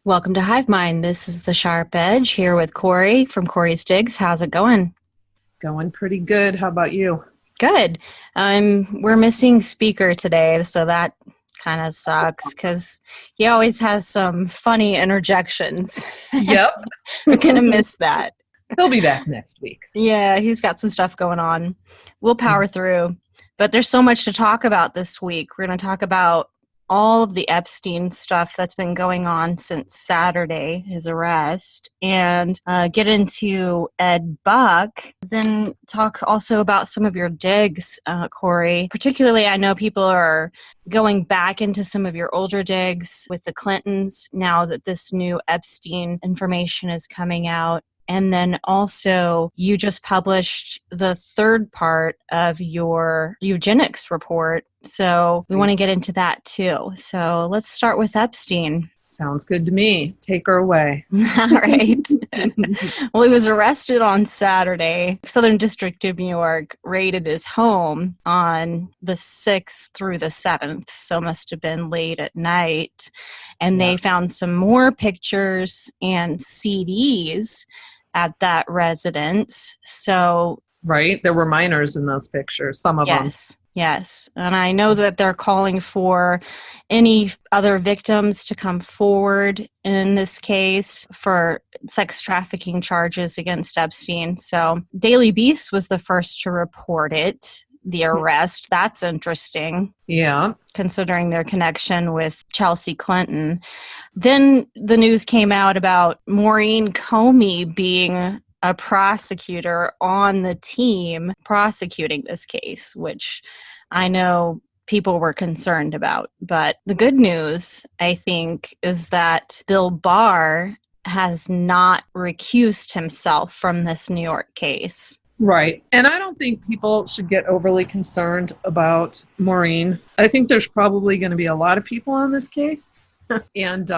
Welcome to Hive Mind. This is the Sharp Edge here with Corey from Corey's Digs. How's it going? Going pretty good. How about you? Good. We're missing Speaker today, so that kind of sucks because he always has some funny interjections. Yep. We're going to miss that. He'll be back next week. Yeah, he's got some stuff going on. We'll power through. But there's so much to talk about this week. We're going to talk about all of the Epstein stuff that's been going on since Saturday, his arrest, and get into Ed Buck, then talk also about some of your digs, Corey. Particularly, I know people are going back into some of your older digs with the Clintons now that this new Epstein information is coming out. And then also, you just published the third part of your eugenics report. So we want to get into that too. So let's start with Epstein. Sounds good to me. Take her away. All right. Well, he was arrested on Saturday. Southern District of New York raided his home on the 6th through the 7th. So must have been late at night. And they found some more pictures and CDs at that residence. So right, there were minors in those pictures, some of them. Yes. And I know that they're calling for any other victims to come forward in this case for sex trafficking charges against Epstein. So Daily Beast was the first to report it, the arrest. That's interesting. Yeah. Considering their connection with Chelsea Clinton. Then the news came out about Maureen Comey being a prosecutor on the team prosecuting this case, which I know people were concerned about. But the good news, I think, is that Bill Barr has not recused himself from this New York case. Right. And I don't think people should get overly concerned about Maureen. I think there's probably going to be a lot of people on this case. And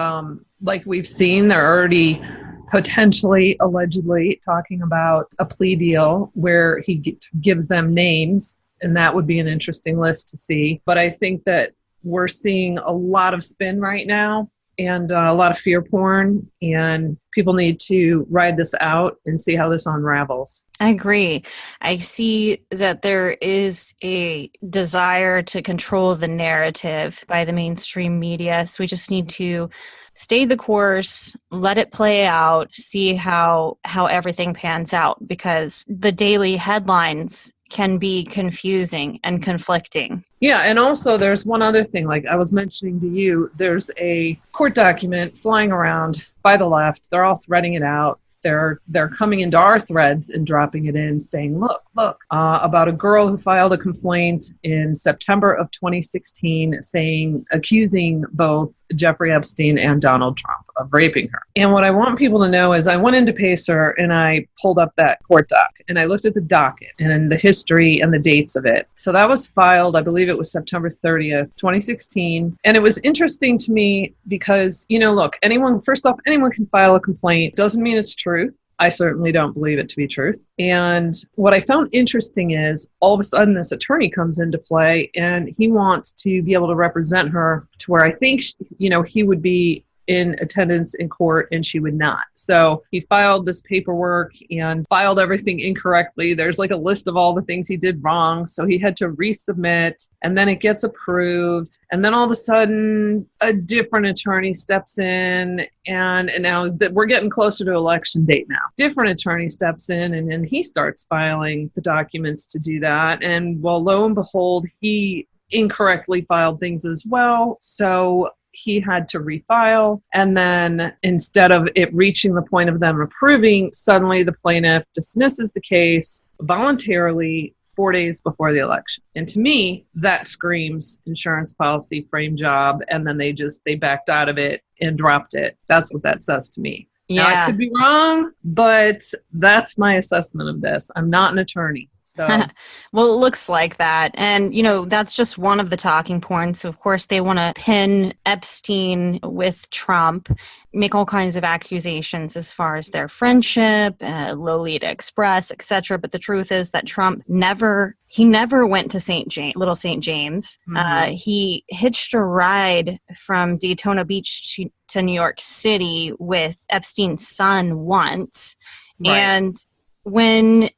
like we've seen, they're already potentially, allegedly talking about a plea deal where he gives them names. And that would be an interesting list to see. But I think that we're seeing a lot of spin right now and a lot of fear porn. And people need to ride this out and see how this unravels. I agree. I see that there is a desire to control the narrative by the mainstream media. So we just need to stay the course, let it play out, see how everything pans out, because the daily headlines can be confusing and conflicting. Yeah, and also there's one other thing, like I was mentioning to you, there's a court document flying around by the left. They're all threading it out. They're coming into our threads and dropping it in saying, look, about a girl who filed a complaint in September of 2016 accusing both Jeffrey Epstein and Donald Trump of raping her. And what I want people to know is I went into Pacer and I pulled up that court doc and I looked at the docket and the history and the dates of it. So that was filed, I believe it was September 30th, 2016. And it was interesting to me because, look, anyone can file a complaint. Doesn't mean it's truth. I certainly don't believe it to be truth. And what I found interesting is all of a sudden this attorney comes into play and he wants to be able to represent her to where I think, he would be in attendance in court and she would not. So he filed this paperwork and filed everything incorrectly. There's like a list of all the things he did wrong. So he had to resubmit and then it gets approved. And then all of a sudden a different attorney steps in and now that we're getting closer to election date now. Different attorney steps in and then he starts filing the documents to do that. And well, lo and behold, he incorrectly filed things as well. So he had to refile. And then instead of it reaching the point of them approving, suddenly the plaintiff dismisses the case voluntarily 4 days before the election. And to me, that screams insurance policy, frame job. And then they backed out of it and dropped it. That's what that says to me. Yeah. Now, I could be wrong, but that's my assessment of this. I'm not an attorney. So, well, it looks like that. And, that's just one of the talking points. Of course, they want to pin Epstein with Trump, make all kinds of accusations as far as their friendship, Lolita Express, etc. But the truth is that Trump never went to Little St. James. Mhm. He hitched a ride from Daytona Beach to New York City with Epstein's son once. Right. And when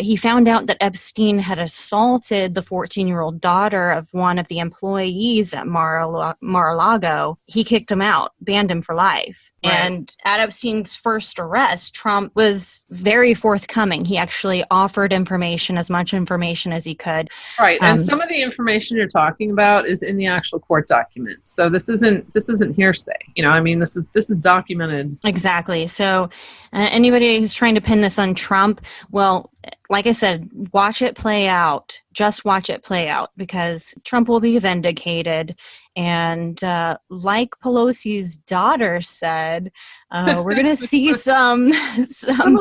he found out that Epstein had assaulted the 14-year-old daughter of one of the employees at Mar-a-Lago, he kicked him out, banned him for life. Right. And at Epstein's first arrest, Trump was very forthcoming. He actually offered as much information as he could. Right. And some of the information you're talking about is in the actual court documents. So this isn't hearsay. This is documented. Exactly. So anybody who's trying to pin this on Trump, well, like I said, watch it play out. Just watch it play out, because Trump will be vindicated. And like Pelosi's daughter said, we're going to see some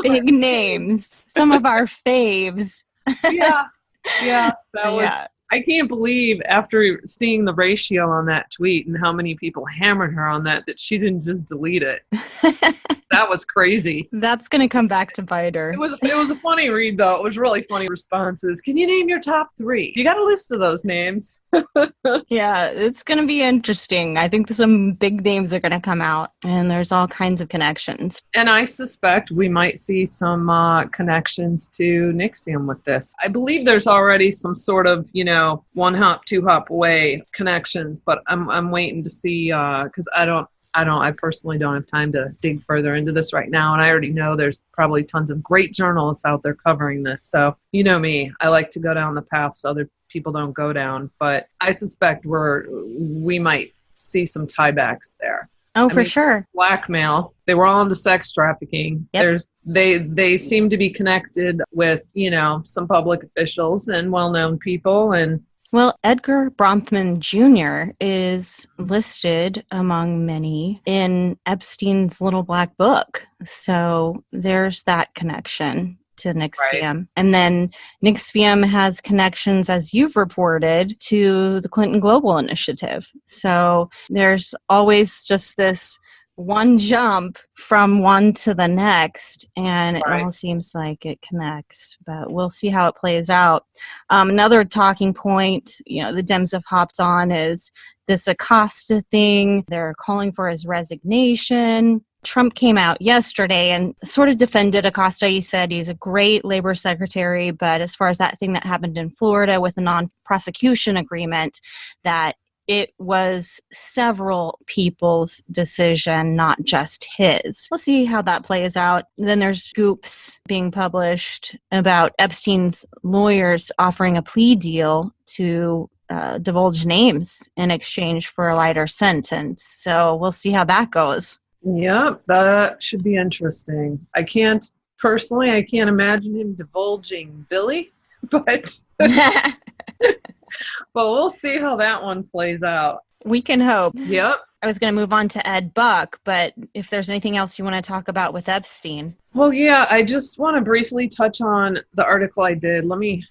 big names, some of our faves. Yeah. I can't believe, after seeing the ratio on that tweet and how many people hammered her on that she didn't just delete it. That was crazy. That's going to come back to bite her. It was a funny read, though. It was really funny responses. Can you name your top 3? You got a list of those names. Yeah, it's going to be interesting. I think some big names are going to come out, and there's all kinds of connections. And I suspect we might see some connections to NXIVM with this. I believe there's already some sort of, one hop, two hop away connections, but I'm waiting to see, because I personally don't have time to dig further into this right now. And I already know there's probably tons of great journalists out there covering this. So, you know me, I like to go down the paths other people don't go down, but I suspect we might see some tiebacks there. Oh, for sure. Blackmail. They were all into sex trafficking. Yep. They seem to be connected with, some public officials and well-known people. And well, Edgar Bronfman Jr. is listed among many in Epstein's Little Black Book. So there's that connection to NXIVM. Right. And then NXIVM has connections, as you've reported, to the Clinton Global Initiative. So there's always just this one jump from one to the next, and it all seems like it connects, but we'll see how it plays out. Another talking point, the Dems have hopped on, is this Acosta thing. They're calling for his resignation. Trump came out yesterday and sort of defended Acosta. He said he's a great labor secretary, but as far as that thing that happened in Florida with the non-prosecution agreement, that it was several people's decision, not just his. We'll see how that plays out. Then there's scoops being published about Epstein's lawyers offering a plea deal to divulge names in exchange for a lighter sentence. So we'll see how that goes. Yeah, that should be interesting. I can't imagine him divulging Billy, but we'll see how that one plays out. We can hope. Yep. I was going to move on to Ed Buck, but if there's anything else you want to talk about with Epstein. Well, yeah, I just want to briefly touch on the article I did. Let me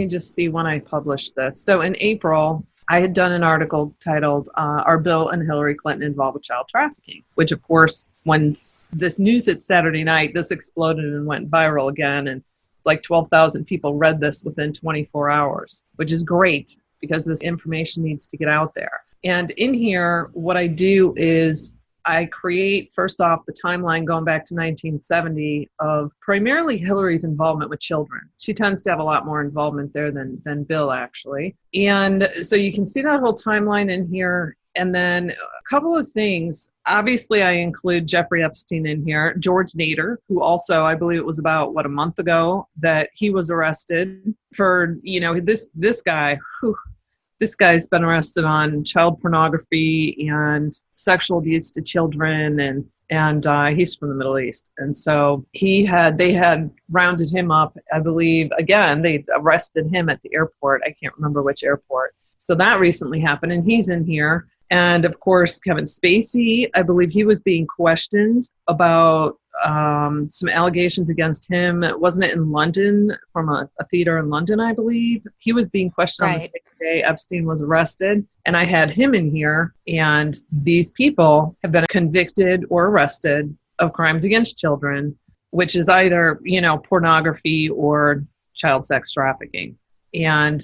just see when I published this. So in April, I had done an article titled, Are Bill and Hillary Clinton Involved with Child Trafficking? Which, of course, when this news hit Saturday night, this exploded and went viral again. And like 12,000 people read this within 24 hours, which is great because this information needs to get out there. And in here, what I do is I create, first off, the timeline going back to 1970 of primarily Hillary's involvement with children. She tends to have a lot more involvement there than Bill, actually. And so you can see that whole timeline in here. And then a couple of things. Obviously, I include Jeffrey Epstein in here. George Nader, who also, I believe it was about, a month ago, that he was arrested for, this guy, this guy's been arrested on child pornography and sexual abuse to children, and he's from the Middle East. And so they had rounded him up, I believe. Again, they arrested him at the airport. I can't remember which airport. So that recently happened, and he's in here. And of course, Kevin Spacey, I believe he was being questioned about some allegations against him. Wasn't it in London, from a theater in London, I believe? He was being questioned on the same day Epstein was arrested. And I had him in here, and these people have been convicted or arrested of crimes against children, which is either, pornography or child sex trafficking. And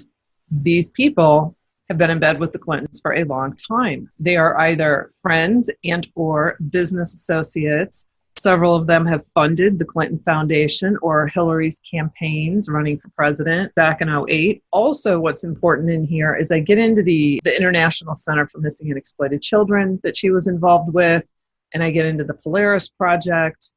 these people have been in bed with the Clintons for a long time. They are either friends and or business associates. Several of them have funded the Clinton Foundation or Hillary's campaigns running for president back in 2008. Also, what's important in here is I get into the International Center for Missing and Exploited Children that she was involved with, and I get into the Polaris Project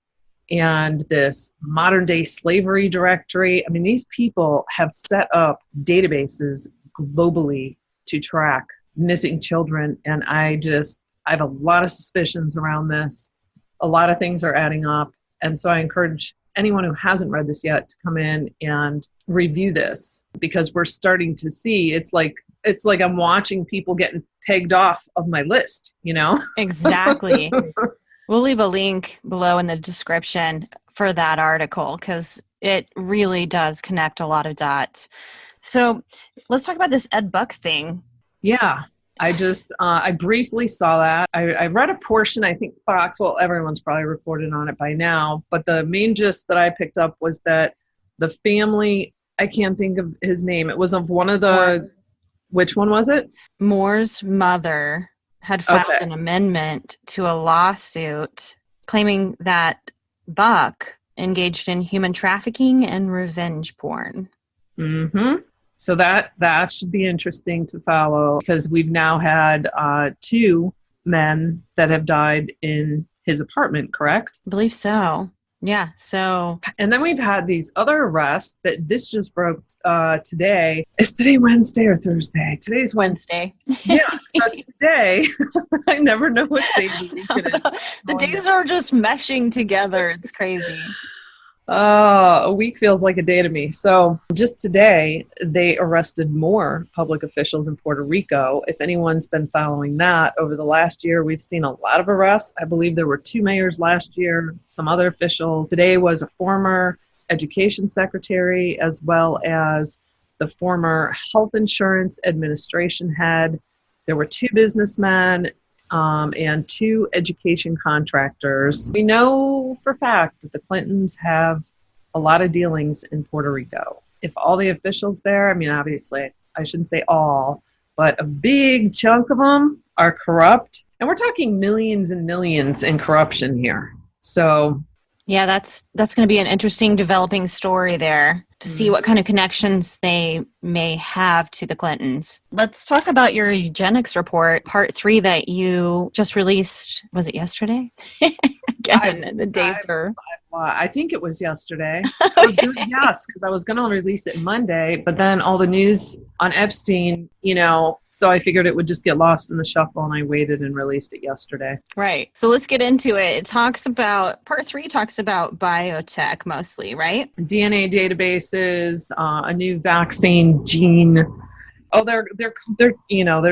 and this modern day slavery directory. I mean, these people have set up databases globally to track missing children. And I have a lot of suspicions around this. A lot of things are adding up. And so I encourage anyone who hasn't read this yet to come in and review this, because we're starting to see, it's like I'm watching people getting pegged off of my list, Exactly. We'll leave a link below in the description for that article, because it really does connect a lot of dots. So let's talk about this Ed Buck thing. Yeah, I briefly saw that. I read a portion, I think Fox, well, everyone's probably reported on it by now, but the main gist that I picked up was that the family, I can't think of his name. It was of one of the, which one was it? Moore's mother had filed an amendment to a lawsuit claiming that Buck engaged in human trafficking and revenge porn. Mm-hmm. So that should be interesting to follow, because we've now had 2 men that have died in his apartment, correct? I believe so. Yeah. So, and then we've had these other arrests that this just broke today. Is today Wednesday or Thursday? Today's Wednesday. Yeah. So today, I never know what day of the week it is. The days are just meshing together. It's crazy. A week feels like a day to me. So just today, they arrested more public officials in Puerto Rico. If anyone's been following that over the last year, we've seen a lot of arrests. I believe there were 2 mayors last year, some other officials. Today was a former education secretary, as well as the former health insurance administration head. There were 2 businessmen and 2 education contractors. We know for a fact that the Clintons have a lot of dealings in Puerto Rico. If all the officials there, I mean, obviously, I shouldn't say all, but a big chunk of them are corrupt. And we're talking millions and millions in corruption here. So yeah, that's going to be an interesting developing story there to see what kind of connections they may have to the Clintons. Let's talk about your eugenics report, part 3 that you just released. Was it yesterday? Again, the days are... I think it was yesterday. Yes, because I was going to release it Monday, but then all the news on Epstein, so I figured it would just get lost in the shuffle, and I waited and released it yesterday. Right. So let's get into it. It talks about, part 3 talks about biotech mostly, right? DNA databases, a new vaccine gene. Oh, they're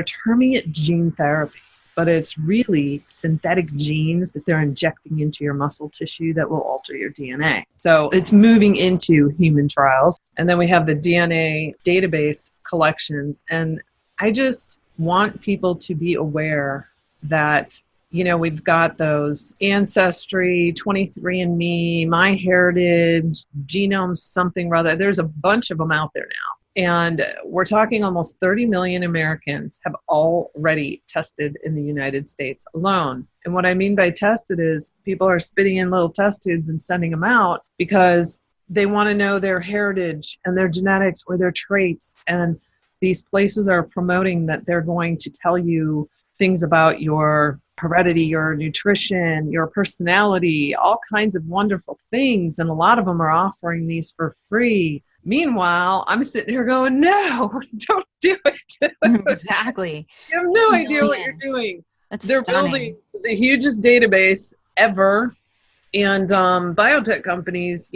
terming it gene therapy, but it's really synthetic genes that they're injecting into your muscle tissue that will alter your DNA. So it's moving into human trials. And then we have the DNA database collections. And I just want people to be aware that, we've got those Ancestry, 23andMe, MyHeritage, Genome something rather. There's a bunch of them out there now. And we're talking almost 30 million Americans have already tested in the United States alone. And what I mean by tested is people are spitting in little test tubes and sending them out because they want to know their heritage and their genetics or their traits. And these places are promoting that they're going to tell you things about your heredity, your nutrition, your personality, all kinds of wonderful things. And a lot of them are offering these for free. Meanwhile, I'm sitting here going, no, don't do it. Exactly. You have no idea what you're doing. They're stunning. Building the hugest database ever. And biotech companies,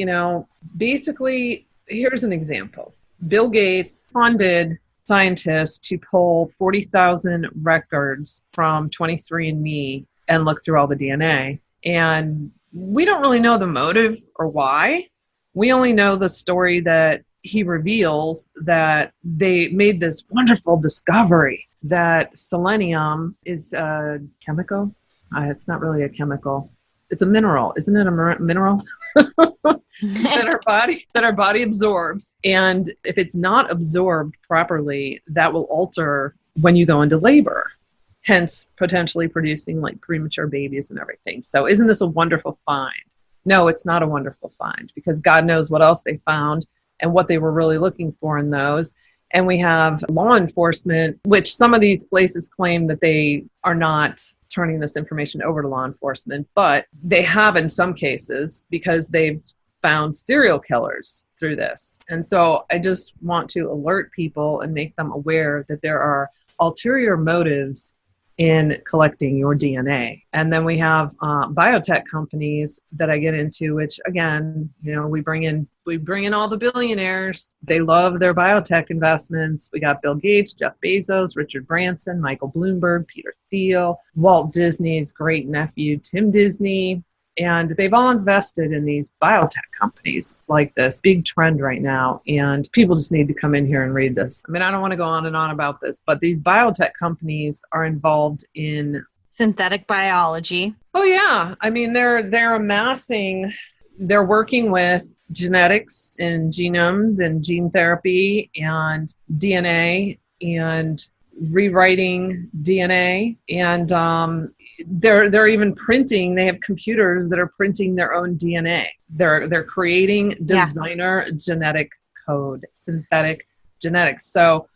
basically, here's an example. Bill Gates funded scientists to pull 40,000 records from 23andMe and look through all the DNA. And we don't really know the motive or why. We only know the story that he reveals, that they made this wonderful discovery that selenium is a chemical. It's not really a chemical. It's a mineral. Isn't it a mineral? that our body absorbs. And if it's not absorbed properly, that will alter when you go into labor, hence potentially producing like premature babies and everything. So isn't this a wonderful find? No, it's not a wonderful find, because God knows what else they found and what they were really looking for in those. And we have law enforcement, which some of these places claim that they are not turning this information over to law enforcement, but they have in some cases, because they've found serial killers through this. And so I just want to alert people and make them aware that there are ulterior motives in collecting your DNA. And then we have biotech companies that I get into, which again, you know, we bring in all the billionaires. They love their biotech investments. We got Bill Gates, Jeff Bezos, Richard Branson, Michael Bloomberg, Peter Thiel, Walt Disney's great nephew, Tim Disney. And they've all invested in these biotech companies. It's like this big trend right now. And people just need to come in here and read this. I mean, I don't want to go on and on about this, but these biotech companies are involved in synthetic biology. Oh, yeah. I mean, they're working with genetics and genomes and gene therapy and DNA and rewriting DNA, and they're even printing. They have computers that are printing their own DNA. They're creating designer genetic code, synthetic genetics. So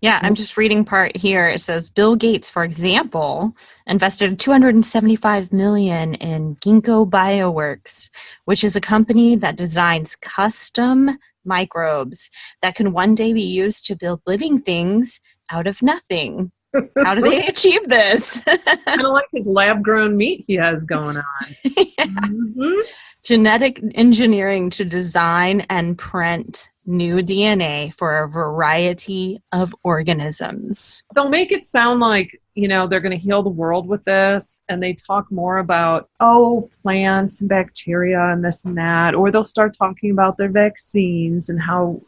yeah, I'm just reading part here. It says Bill Gates, for example, invested $275 million in Ginkgo Bioworks, which is a company that designs custom microbes that can one day be used to build living things out of nothing. How do they achieve this? Kind of like his lab-grown meat he has going on. Yeah. Mm-hmm. Genetic engineering to design and print new DNA for a variety of organisms. They'll make it sound like, you know, they're going to heal the world with this, and they talk more about, plants and bacteria and this and that, or they'll start talking about their vaccines and how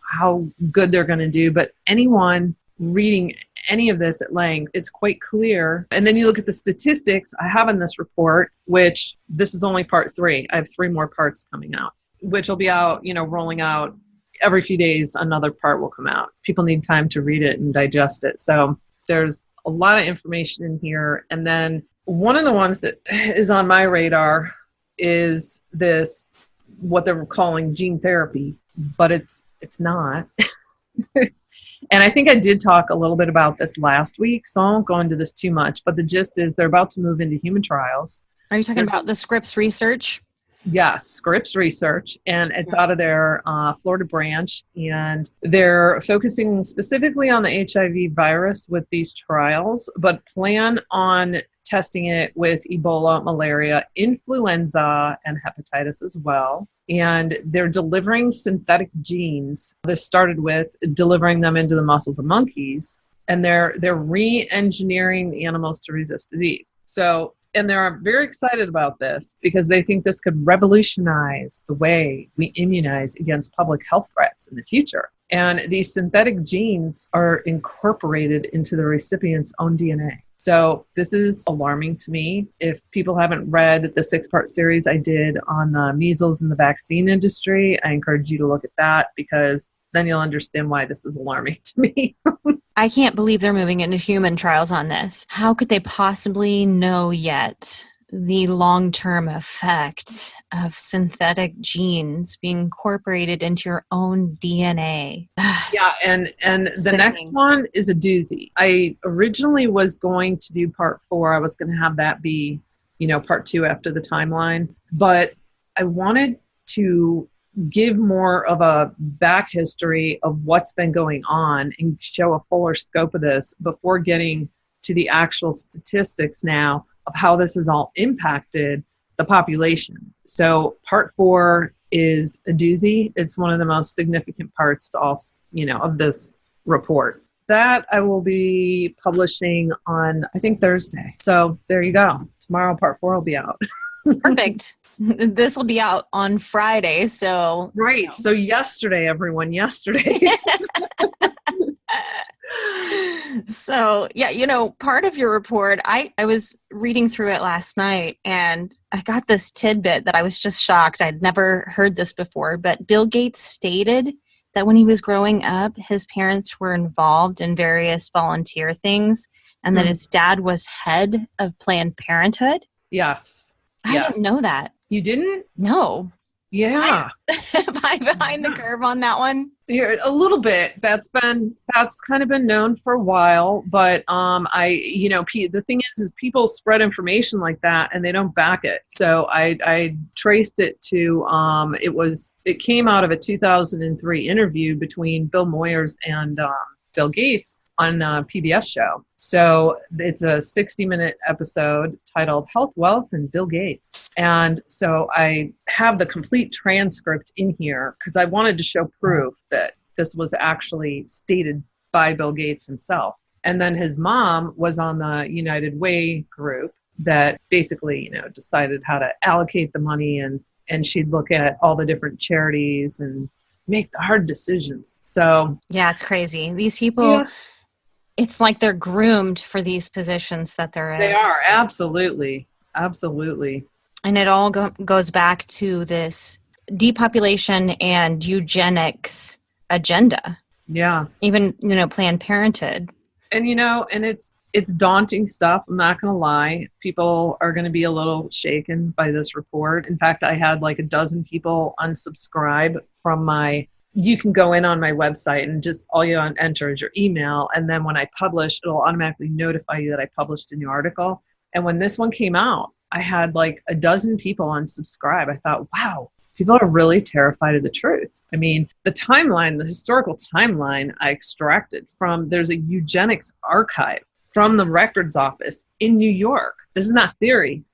good they're going to do. But anyone reading any of this at length, it's quite clear. And then you look at the statistics I have in this report, which this is only part 3. I have 3 more parts coming out, which will be out, rolling out every few days. Another part will come out. People need time to read it and digest it. So there's a lot of information in here. And then one of the ones that is on my radar is this, what they're calling gene therapy, but it's not. And I think I did talk a little bit about this last week, so I won't go into this too much, but the gist is they're about to move into human trials. Are you talking about the Scripps research? Yes, Scripps research, and it's out of their Florida branch, and they're focusing specifically on the HIV virus with these trials, but plan on testing it with Ebola, malaria, influenza, and hepatitis as well. And they're delivering synthetic genes. This started with delivering them into the muscles of monkeys, and they're re-engineering the animals to resist disease. So, and they're very excited about this because they think this could revolutionize the way we immunize against public health threats in the future. And these synthetic genes are incorporated into the recipient's own DNA. So this is alarming to me. If people haven't read the 6-part series I did on the measles and the vaccine industry, I encourage you to look at that, because then you'll understand why this is alarming to me. I can't believe they're moving into human trials on this. How could they possibly know yet the long-term effects of synthetic genes being incorporated into your own DNA? Yeah, and the next one is a doozy. I originally was going to do part 4. I was going to have that be, part 2 after the timeline. But I wanted to give more of a back history of what's been going on and show a fuller scope of this before getting to the actual statistics now of how this has all impacted the population. So part 4 is a doozy. It's one of the most significant parts to all, of this report. That I will be publishing on, I think, Thursday. So there you go. Tomorrow, part 4 will be out. Perfect. This will be out on Friday, so... Right. So yesterday, everyone, yesterday. So, yeah, part of your report, I was reading through it last night, and I got this tidbit that I was just shocked. I'd never heard this before, but Bill Gates stated that when he was growing up, his parents were involved in various volunteer things, and that his dad was head of Planned Parenthood. Yes. I didn't know that. You didn't? No. Yeah. Am I behind the curve on that one? Yeah, a little bit. That's kind of been known for a while, but the thing is people spread information like that and they don't back it. So I traced it to it came out of a 2003 interview between Bill Moyers and Bill Gates on a PBS show. So it's a 60-minute episode titled Health, Wealth, and Bill Gates. And so I have the complete transcript in here because I wanted to show proof that this was actually stated by Bill Gates himself. And then his mom was on the United Way group that basically, decided how to allocate the money, and she'd look at all the different charities and make the hard decisions. So yeah, it's crazy. These people... Yeah. It's like they're groomed for these positions that they're in. They are, absolutely. Absolutely. And it all goes back to this depopulation and eugenics agenda. Yeah. Even, Planned Parenthood. And, and it's daunting stuff. I'm not going to lie. People are going to be a little shaken by this report. In fact, I had like a dozen people unsubscribe from you can go in on my website and just all you enter is your email. And then when I publish, it'll automatically notify you that I published a new article. And when this one came out, I had like a dozen people unsubscribe. I thought, wow, people are really terrified of the truth. I mean, the historical timeline I extracted there's a eugenics archive from the records office in New York. This is not theory.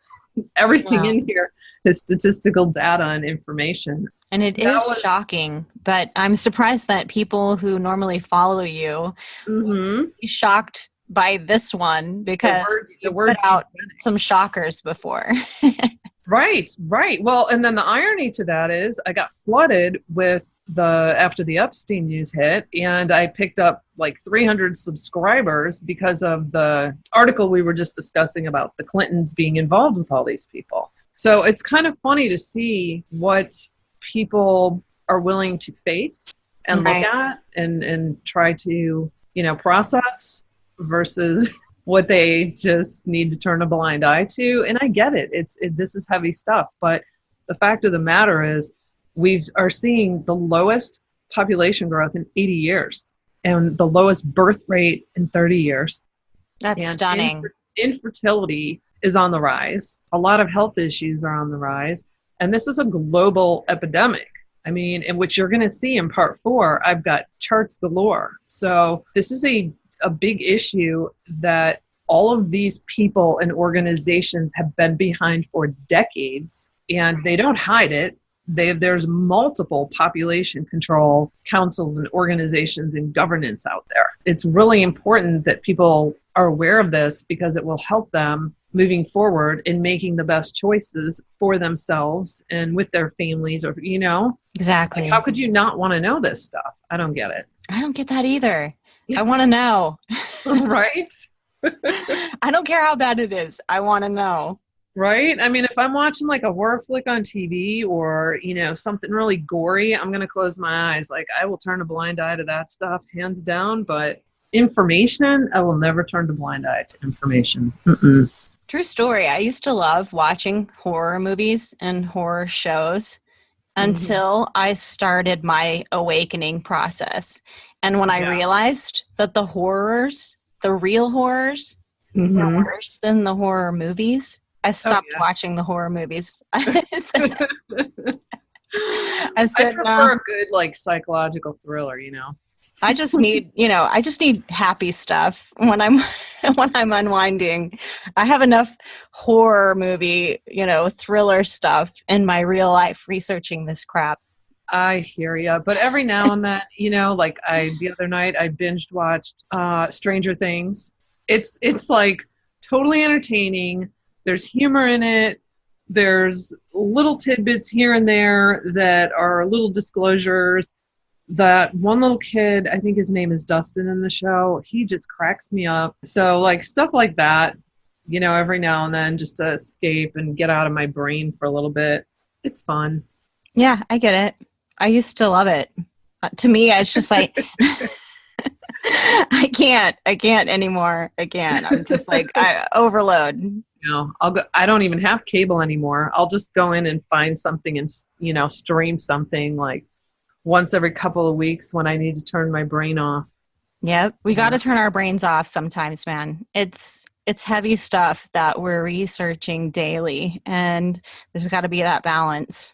Everything in here is statistical data and information. And it is shocking, but I'm surprised that people who normally follow you be shocked by this one because you put out some shockers before. Right. Well, and then the irony to that is I got flooded with after the Epstein news hit, and I picked up like 300 subscribers because of the article we were just discussing about the Clintons being involved with all these people. So it's kind of funny to see what people are willing to face and look at and try to, process versus what they just need to turn a blind eye to. And I get it. This is heavy stuff. But the fact of the matter is we are seeing the lowest population growth in 80 years and the lowest birth rate in 30 years. That's stunning. Infertility is on the rise. A lot of health issues are on the rise. And this is a global epidemic. I mean, in which you're going to see in part 4, I've got charts galore. So this is a big issue that all of these people and organizations have been behind for decades, and they don't hide it. There's multiple population control councils and organizations and governance out there. It's really important that people are aware of this because it will help them moving forward in making the best choices for themselves and with their families, or, Exactly. Like, how could you not want to know this stuff? I don't get it. I don't get that either. I want to know. Right? I don't care how bad it is. I want to know. Right? I mean, if I'm watching like a horror flick on TV or, something really gory, I'm going to close my eyes. Like, I will turn a blind eye to that stuff, hands down. But information, I will never turn a blind eye to information. Mm-mm. True story. I used to love watching horror movies and horror shows until I started my awakening process. And when I realized that the horrors, the real horrors, were worse than the horror movies, I stopped watching the horror movies. I prefer a good like psychological thriller, I just need happy stuff when I'm unwinding. I have enough horror movie, thriller stuff in my real life researching this crap. I hear ya. But every now and then, like the other night I binged watched Stranger Things. It's like totally entertaining. There's humor in it. There's little tidbits here and there that are little disclosures. That one little kid, I think his name is Dustin in the show, he just cracks me up. So like stuff like that, every now and then just to escape and get out of my brain for a little bit. It's fun. Yeah, I get it. I used to love it. To me, it's just like, I can't anymore. I'm just like, I overload. I don't even have cable anymore. I'll just go in and find something and, stream something like once every couple of weeks when I need to turn my brain off. Yep. We got to turn our brains off sometimes, man. It's heavy stuff that we're researching daily, and there's got to be that balance.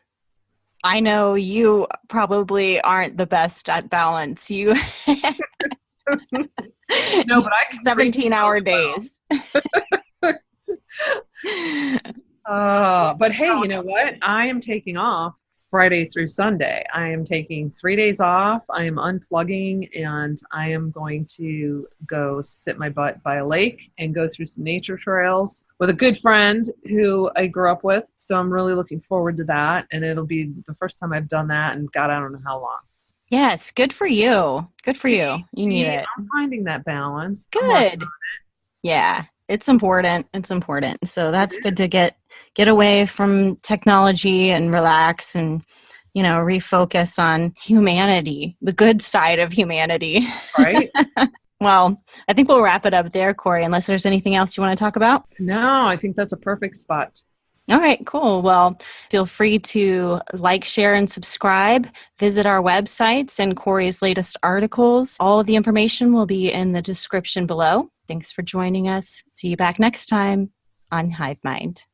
I know you probably aren't the best at balance. You no, but I can 17-hour days. But hey, you know what? I am taking off Friday through Sunday. I am taking 3 days off. I am unplugging, and I am going to go sit my butt by a lake and go through some nature trails with a good friend who I grew up with. So I'm really looking forward to that. And it'll be the first time I've done that and God, I don't know how long. Yes. Good for you. Good for you. You need it. I'm finding that balance. Good. Yeah. It's important. So that's good to get away from technology and relax and, refocus on humanity, the good side of humanity. Right. Well, I think we'll wrap it up there, Corey, unless there's anything else you want to talk about. No, I think that's a perfect spot. All right, cool. Well, feel free to like, share, and subscribe. Visit our websites and Corey's latest articles. All of the information will be in the description below. Thanks for joining us. See you back next time on Hive Mind.